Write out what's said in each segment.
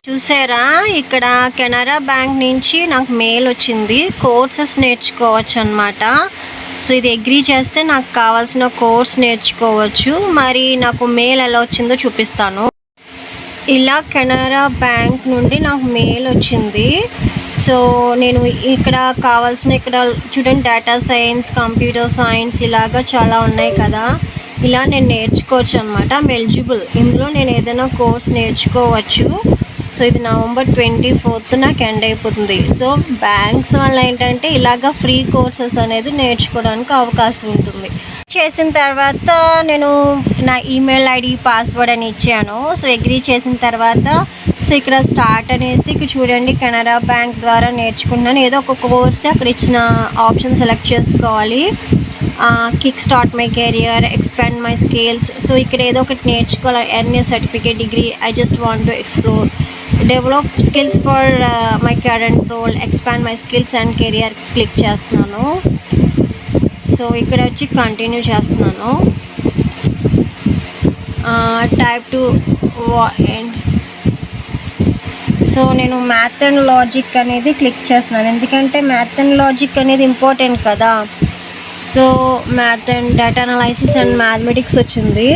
చూసారా, ఇక్కడ కెనరా బ్యాంక్ నుంచి నాకు మెయిల్ వచ్చింది. కోర్సెస్ నేర్చుకోవచ్చు అనమాట. సో ఇది అగ్రీ చేస్తే నాకు కావాల్సిన కోర్స్ నేర్చుకోవచ్చు. మరి నాకు మెయిల్ ఎలా వచ్చిందో చూపిస్తాను. ఇలా కెనరా బ్యాంక్ నుండి నాకు మెయిల్ వచ్చింది. సో నేను ఇక్కడ ఇక్కడ చూడండి, డేటా సైన్స్, కంప్యూటర్ సైన్స్ ఇలాగా చాలా ఉన్నాయి కదా. ఇలా నేను నేర్చుకోవచ్చు అనమాట. I'm eligible. ఇందులో నేను ఏదైనా కోర్స్ నేర్చుకోవచ్చు. సో ఇది November 24th నాకు ఎండ్ అయిపోతుంది. సో బ్యాంక్స్ వల్ల ఏంటంటే ఇలాగ ఫ్రీ కోర్సెస్ అనేది నేర్చుకోవడానికి అవకాశం ఉంటుంది. చేసిన తర్వాత నేను నా ఈమెయిల్ ఐడి, పాస్వర్డ్ అని ఇచ్చాను. సో అగ్రీ చేసిన తర్వాత సో ఇక్కడ స్టార్ట్ అనేసి ఇక్కడ చూడండి, కెనరా బ్యాంక్ ద్వారా నేర్చుకుంటున్నాను. ఏదో ఒక కోర్స్ అక్కడ ఇచ్చిన ఆప్షన్ సెలెక్ట్ చేసుకోవాలి. Kick start my career, expand my skills. So ఇక్కడ ఏదో ఒకటి నేర్చుకోవాలి. Earn certificate, degree, I just want to explore, develop skills for my current role, expand my skills and career click చేస్తున్నాను. So ఇక్కడ వచ్చి continue చేస్తున్నాను. Type two and so నేను math and logic అనేది క్లిక్ చేస్తున్నాను. ఎందుకంటే మ్యాథ్ అండ్ లాజిక్ అనేది important కదా. So math and data analysis and mathematics వచ్చింది.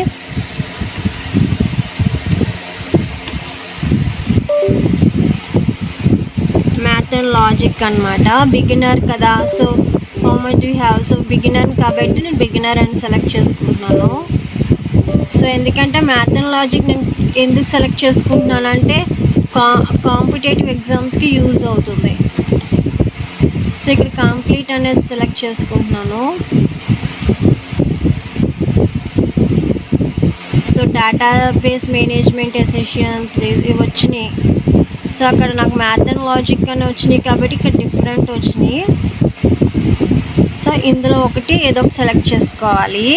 మ్యాథ్ అండ్ లాజిక్ అనమాట. బిగినర్ కదా. So how much you have. So beginner కాబట్టి నేను బిగినర్ అని సెలెక్ట్ చేసుకుంటున్నాను. సో ఎందుకంటే మ్యాథ్ అండ్ లాజిక్ నేను ఎందుకు సెలెక్ట్ చేసుకుంటున్నానంటే కాంపిటేటివ్ ఎగ్జామ్స్కి యూజ్ అవుతుంది. సో ఇక్కడ కంప్లీట్ అనేది సెలెక్ట్ చేసుకుంటున్నాను. సో డేటాబేస్ మేనేజ్మెంట్ ఎసెషన్స్ ఇవి వచ్చినాయి. సో అక్కడ నాకు మ్యాథ్ అండ్ లాజిక్ అని వచ్చినాయి కాబట్టి ఇక్కడ డిఫరెంట్ వచ్చినాయి. సో ఇందులో ఒకటి ఏదో ఒకటి సెలెక్ట్ చేసుకోవాలి.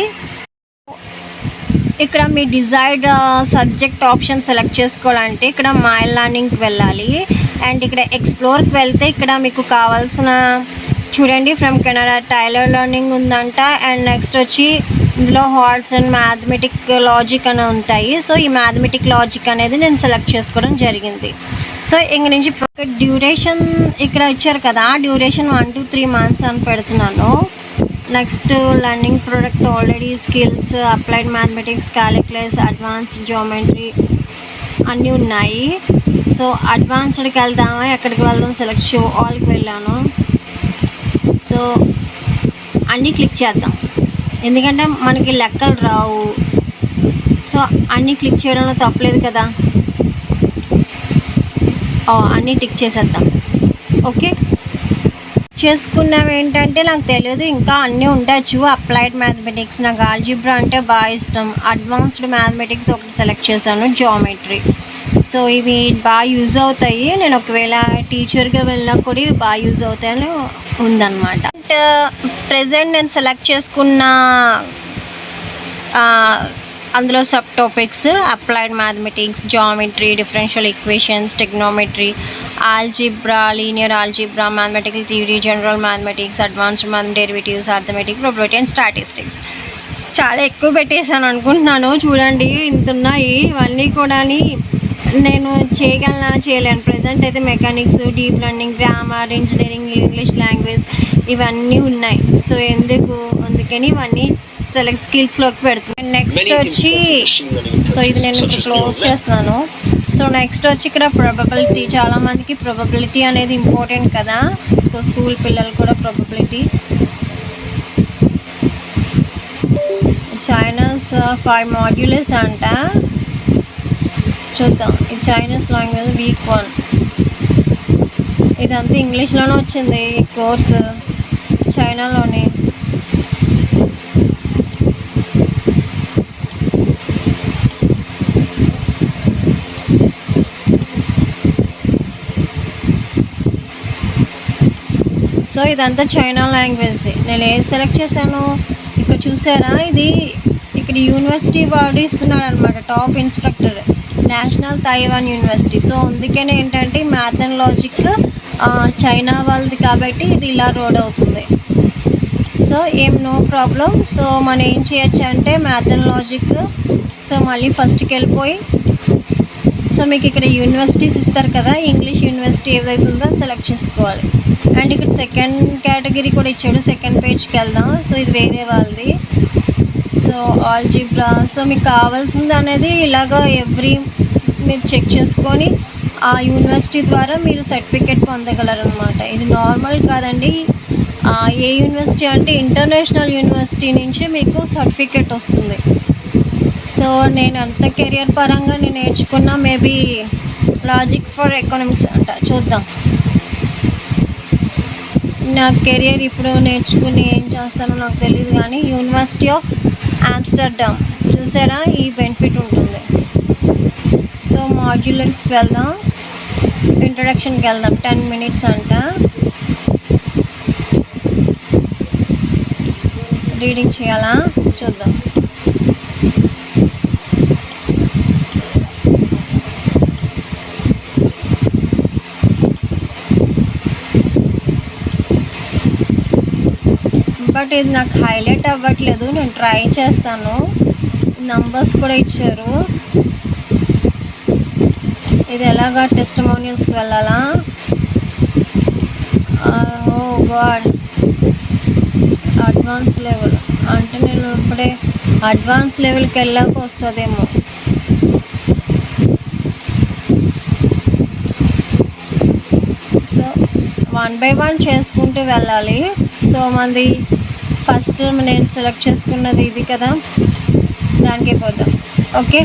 ఇక్కడ మీ డిజైర్డ్ సబ్జెక్ట్ ఆప్షన్ సెలెక్ట్ చేసుకోవాలంటే ఇక్కడ మై లర్నింగ్కి వెళ్ళాలి. అండ్ ఇక్కడ ఎక్స్ప్లోర్కి వెళ్తే ఇక్కడ మీకు కావాల్సిన చూడండి, ఫ్రమ్ కెనరా టైలర్ లెర్నింగ్ ఉందంట. అండ్ నెక్స్ట్ వచ్చి ఇందులో హార్ట్స్ అండ్ మ్యాథమెటిక్ లాజిక్ అని ఉంటాయి. సో ఈ మ్యాథమెటిక్ లాజిక్ అనేది నేను సెలెక్ట్ చేసుకోవడం జరిగింది. సో ఇంక నుంచి డ్యూరేషన్ ఇక్కడ ఇచ్చారు కదా, డ్యూరేషన్ 1 to 3 months అని పెడుతున్నాను. Next learning product already skills, applied mathematics, calculus, advanced geometry అన్నీ ఉన్నాయి. సో అడ్వాన్స్డ్కి వెళ్దామా, ఎక్కడికి వెళ్దాం, సెలెక్ట్ షో ఆల్కి వెళ్ళాను. సో అన్నీ క్లిక్ చేద్దాం, ఎందుకంటే మనకి లెక్కలు రావు. సో అన్నీ క్లిక్ చేయడంలో తప్పలేదు కదా. అన్నీ టిక్ చేసేద్దాం. ఓకే, చేసుకున్నాం. ఏంటంటే నాకు తెలియదు, ఇంకా అన్నీ ఉండొచ్చు. అప్లైడ్ మ్యాథమెటిక్స్, నాకు ఆల్జీబ్రా అంటే బాగా ఇష్టం. అడ్వాన్స్డ్ మ్యాథమెటిక్స్ ఒకటి సెలెక్ట్ చేశాను, జియోమెట్రీ. సో ఇవి బాగా యూజ్ అవుతాయి. నేను ఒకవేళ టీచర్గా వెళ్ళినా కూడా ఇవి బాగా యూజ్ అవుతాయని ఉందన్నమాట. ప్రెజెంట్ నేను సెలెక్ట్ చేసుకున్న అందులో sub topics applied mathematics, geometry, differential equations, టెక్నోమెట్రీ, algebra, linear algebra, mathematical theory, general mathematics, advanced derivatives, arithmetic, probability and statistics. చాలా ఎక్కువ పెట్టేశాను అనుకుంటున్నాను. చూడండి, ఇంత ఉన్నాయి. ఇవన్నీ కూడా నేను చేయగలనా చేయలేను. ప్రజెంట్ అయితే mechanics, deep learning, grammar, engineering, English language ఇవన్నీ ఉన్నాయి. సో అందుకని ఇవన్నీ సెలెక్ట్ స్కిల్స్లోకి పెడుతున్నాను. నెక్స్ట్ వచ్చి సో ఇది నేను క్లోజ్ చేస్తున్నాను. సో నెక్స్ట్ వచ్చి ఇక్కడ ప్రాబబిలిటీ. చాలామందికి ప్రాబబిలిటీ అనేది ఇంపార్టెంట్ కదా. సో స్కూల్ పిల్లలు కూడా ప్రాబబిలిటీ. చైనాస్ 5 modules అంట. చూద్దాం. ఇది చైనీస్ లాంగ్వేజ్ వీక్ 1. ఇదంతా ఇంగ్లీష్లోనే వచ్చింది ఈ కోర్సు, చైనాలోనే. సో ఇదంతా చైనా లాంగ్వేజ్. నేను ఏది సెలెక్ట్ చేశాను ఇక్కడ చూసారా, ఇది ఇక్కడ యూనివర్సిటీ వాడు ఇస్తున్నాడు అనమాట, top instructor, national Taiwan university. So అందుకనే ఏంటంటే మ్యాథ్ అండ్ లాజిక్ చైనా వాళ్ళది కాబట్టి ఇది ఇలా రోడ్ అవుతుంది. So no problem. సో మనం ఏం చేయొచ్చు అంటే మ్యాథ్ అండ్ లాజిక్ సో మళ్ళీ ఫస్ట్కి వెళ్ళిపోయి సో మీకు ఇక్కడ యూనివర్సిటీస్ ఇస్తారు కదా, ఇంగ్లీష్ యూనివర్సిటీ ఏదైతే ఉందో సెలెక్ట్ చేసుకోవాలి. అండ్ ఇక్కడ సెకండ్ కేటగిరీ కూడా ఇచ్చాడు. సెకండ్ పేజ్కి వెళ్దాం. సో ఇది వేరే వాళ్ళది. So algebra. సో మీకు కావాల్సింది అనేది ఇలాగ మీరు చెక్ చేసుకొని ఆ యూనివర్సిటీ ద్వారా మీరు సర్టిఫికేట్ పొందగలరనమాట. ఇది నార్మల్ కాదండి. ఏ యూనివర్సిటీ అంటే ఇంటర్నేషనల్ యూనివర్సిటీ నుంచి మీకు సర్టిఫికేట్ వస్తుంది. సో నేను అంత కెరియర్ పరంగా నేను నేర్చుకున్న మేబీ లాజిక్ ఫర్ ఎకనామిక్స్ అంట, చూద్దాం. నా కెరియర్ ఇప్పుడు నేర్చుకుని ఏం చేస్తానో నాకు తెలియదు, కానీ యూనివర్సిటీ ఆఫ్ ఆమ్స్టర్డామ్ చూసారా, ఈ బెనిఫిట్ ఉంటుంది. సో మాడ్యులర్స్కి వెళ్దాం, ఇంట్రొడక్షన్కి వెళ్దాం. 10 minutes అంట. రీడింగ్ చేయాలా, చూద్దాం. బట్ ఇది నాకు హైలైట్ అవ్వట్లేదు, నేను ట్రై చేస్తాను. నంబర్స్ కూడా ఇచ్చారు. ఇది ఎలాగా టెస్టిమోనియల్స్కి వెళ్ళాలా? ఓ గాడ్, అడ్వాన్స్ లెవెల్ అంటే నేను ఇప్పుడే అడ్వాన్స్ లెవెల్కి వెళ్ళాక వస్తుందేమో. సో 1 by 1 చేసుకుంటూ వెళ్ళాలి. సో మనది ఫస్ట్ నేను సెలెక్ట్ చేసుకున్నది ఇది కదా, దానికే పోదాం. ఓకే,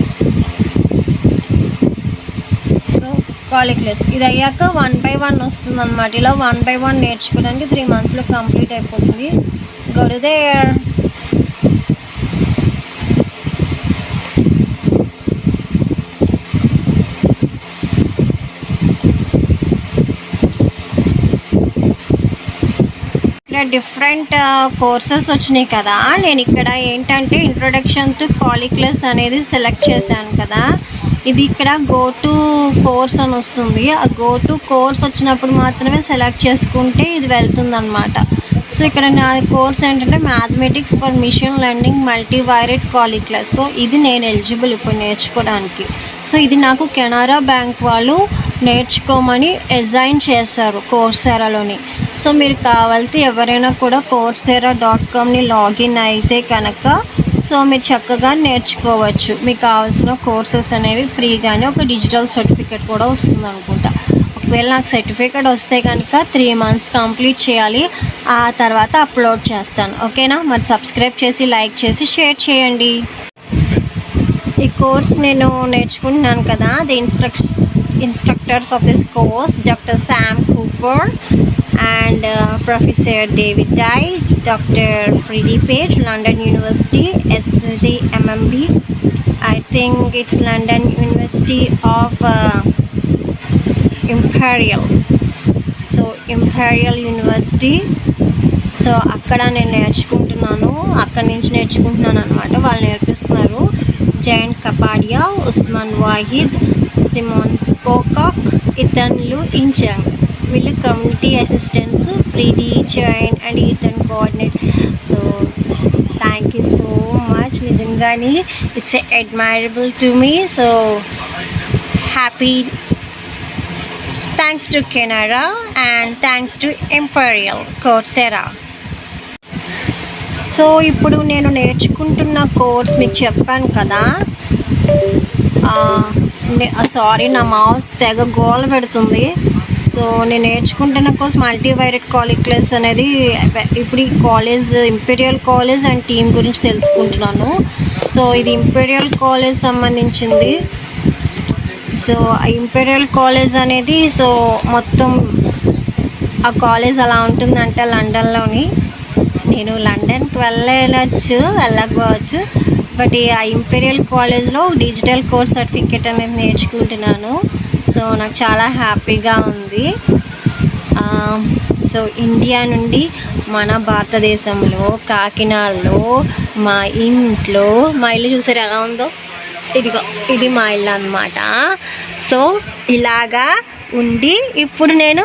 సో కాలిక్యులస్ ఇది అయ్యాక 1 by 1 వస్తుంది అనమాట. ఇలా 1 by 1 నేర్చుకోవడానికి 3 monthsలో కంప్లీట్ అయిపోతుంది. Go to there. ఇక్కడ డిఫరెంట్ కోర్సెస్ వచ్చినాయి కదా. నేను ఇక్కడ ఏంటంటే ఇంట్రొడక్షన్ టు కాలిక్యులస్ అనేది సెలెక్ట్ చేశాను కదా. ఇది ఇక్కడ గో టు కోర్స్ అని వస్తుంది. ఆ గో టు కోర్స్ వచ్చినప్పుడు మాత్రమే సెలెక్ట్ చేసుకుంటే ఇది వెళ్తుంది అనమాట. సో ఇక్కడ నా కోర్స్ ఏంటంటే mathematics for machine learning multivariate calculus. So ఇది నేను ఎలిజిబుల్ ఇప్పుడు నేర్చుకోవడానికి. సో ఇది నాకు కెనరా బ్యాంక్ వాళ్ళు నేర్చుకోమని అసైన్ చేశారు కోర్సెరాలోని. సో మీరు కావాలితే ఎవరైనా కూడా coursera.comని లాగిన్ అయితే కనుక సో మీరు చక్కగా నేర్చుకోవచ్చు. మీకు కావాల్సిన కోర్సెస్ అనేవి ఫ్రీగానే ఒక డిజిటల్ సర్టిఫికేట్ కూడా వస్తుంది అనుకుంటా. ఒకవేళ నాకు సర్టిఫికేట్ వస్తే కనుక 3 months కంప్లీట్ చేయాలి, ఆ తర్వాత అప్లోడ్ చేస్తాను. ఓకేనా? మరి సబ్స్క్రైబ్ చేసి, లైక్ చేసి, షేర్ చేయండి. ఈ కోర్స్ నేను నేర్చుకుంటున్నాను కదా. The instructors of this course, Dr. Sam Cooper and Professor David Dye, Dr. Freddie Page, London University, SCMMB. I think it's London University of Imperial. So Imperial University. So అక్కడ నేను నేర్చుకుంటున్నాను, అక్కడి నుంచి నేర్చుకుంటున్నాను అనమాట. వాళ్ళు నేర్పిస్తున్నారు. జైన్ కపాడియా, ఉస్మాన్ వాహిద్, సిమోన్ పోకాక్, ఇతన్లు ఇంజంగ్, వీళ్ళు community assistants. Freddie, Zain and Ethan coordinate. So thank you so much. నిజంగానే it's admirable to me. So happy. Thanks to Canara and thanks to Imperial coursera. So ఇప్పుడు నేను నేర్చుకుంటున్న కోర్స్ మీకు చెప్పాను కదా. సారీ, నా మౌస్ తెగ గోల పెడుతుంది. సో నేను నేర్చుకుంటున్న కోర్స్ మల్టీవైరేట్ కాలిక్యులస్ అనేది. ఇప్పుడు ఈ college imperial college and team గురించి తెలుసుకుంటున్నాను. సో ఇది ఇంపీరియల్ కాలేజ్ సంబంధించింది. సో ఆ ఇంపీరియల్ కాలేజ్ అనేది సో మొత్తం ఆ కాలేజ్ అలా ఉంటుందంట లండన్లోని. నేను లండన్కి వెళ్ళకపోవచ్చు, బట్ ఆ ఇంపీరియల్ కాలేజ్లో డిజిటల్ కోర్స్ సర్టిఫికేట్ అనేది నేర్చుకుంటున్నాను. సో నాకు చాలా హ్యాపీగా ఉంది. సో ఇండియా నుండి మన భారతదేశంలో కాకినాడలో మా ఇల్లు చూసారు ఎలా ఉందో. ఇది మా ఇల్లు అన్నమాట. సో ఇలాగా ఉండి ఇప్పుడు నేను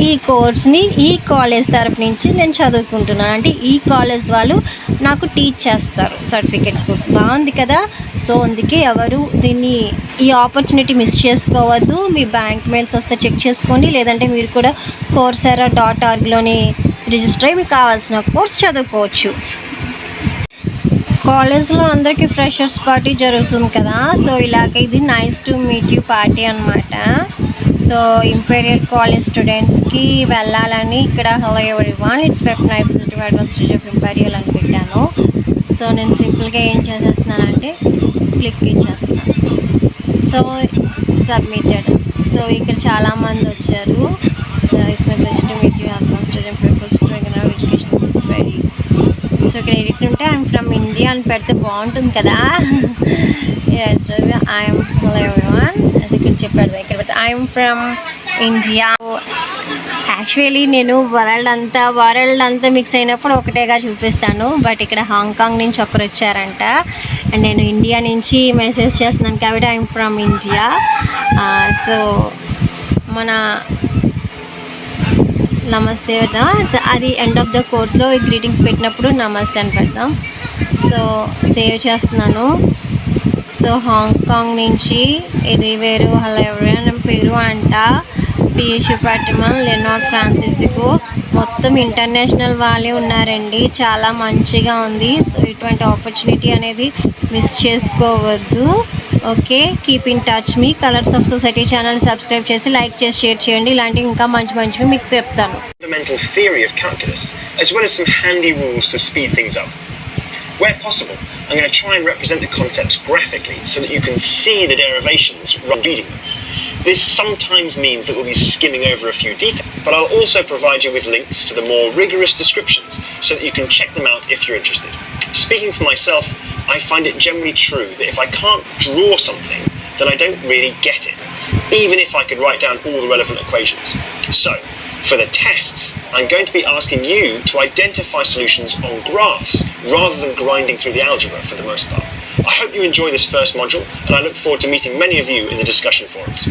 ఈ కోర్స్ని ఈ కాలేజ్ తరపు నుంచి నేను చదువుకుంటున్నాను. అంటే ఈ కాలేజ్ వాళ్ళు నాకు టీచ్ చేస్తారు సర్టిఫికేట్ కోర్స్. బాగుంది కదా. సో అందుకే ఎవరు దీన్ని ఈ ఆపర్చునిటీ మిస్ చేసుకోవద్దు. మీ బ్యాంక్ మెయిల్స్ వస్తే చెక్ చేసుకోండి, లేదంటే మీరు కూడా coursera.orgలోని రిజిస్టర్ అయ్యి మీకు కావాల్సిన కోర్స్ చదువుకోవచ్చు. కాలేజ్లో అందరికీ ఫ్రెషర్స్ పార్టీ జరుగుతుంది కదా. సో ఇలాగ ఇది nice to meet you party అనమాట. సో ఇంపీరియల్ కాలేజ్ స్టూడెంట్స్కి వెళ్ళాలని ఇక్కడ hello everyone it's web visiting advantage of Imperial అని పెట్టాను. సో నేను సింపుల్గా ఏం చేసేస్తున్నానంటే క్లిక్ ఇచ్చేస్తున్నాను. So submitted. సో ఇక్కడ చాలామంది వచ్చారు. So it's my pleasure to meet you advantage of education it's very. So ఇక్కడ ఎడిట్ ఉంటే ఐఎమ్ ఫ్రమ్ ఇండియా అని పెడితే బాగుంటుంది కదా. ఐఎమ్ హలో ఎవ్రీవన్ ఇక్కడ చెప్పాడు, ఇక్కడ పెడితే ఐఎమ్ ఫ్రమ్ ఇండియా. యాక్చువల్లీ నేను వరల్డ్ అంతా మిక్స్ అయినప్పుడు ఒకటేగా చూపిస్తాను. బట్ ఇక్కడ హాంకాంగ్ నుంచి ఒకరు వచ్చారంట అండ్ నేను ఇండియా నుంచి మెసేజ్ చేస్తున్నాను కాబట్టి ఐఎమ్ ఫ్రమ్ ఇండియా. సో మన నమస్తే పెడదాం. అది ఎండ్ ఆఫ్ ద కోర్స్లో గ్రీటింగ్స్ పెట్టినప్పుడు నమస్తే అని పెడదాం. సో సేవ్ చేస్తున్నాను. సో హాంకాంగ్ నుంచి ఇది వేరు హలో ఎవరైనా పేరు అంట పియూష్ పట్మన్ లెనార్డ్ ఫ్రాన్సిస్కో మొత్తం ఇంటర్నేషనల్ వాళ్ళే ఉన్నారండి. చాలా మంచిగా ఉంది. సో ఇటువంటి ఆపర్చునిటీ అనేది మిస్ చేసుకోవద్దు. Okay, keep in touch me colours of society channel subscribe చేసి లైక్ చేసి షేర్ చేయండి. ఇలాంటివి ఇంకా మంచివి మీకు చెప్తాను. Fundamental theory of calculus, as well as some handy rules to speed things up. Where possible, I'm going to try and represent the concepts graphically so that you can see the derivations rather than reading them. This sometimes means that we'll be skimming over a few details, but I'll also provide you with links to the more rigorous descriptions so that you can check them out if you're interested. Speaking for myself, I find it generally true that if I can't draw something, then I don't really get it, even if I could write down all the relevant equations. So, for the tests, I'm going to be asking you to identify solutions on graphs rather than grinding through the algebra for the most part. I hope you enjoy this first module, and I look forward to meeting many of you in the discussion forums.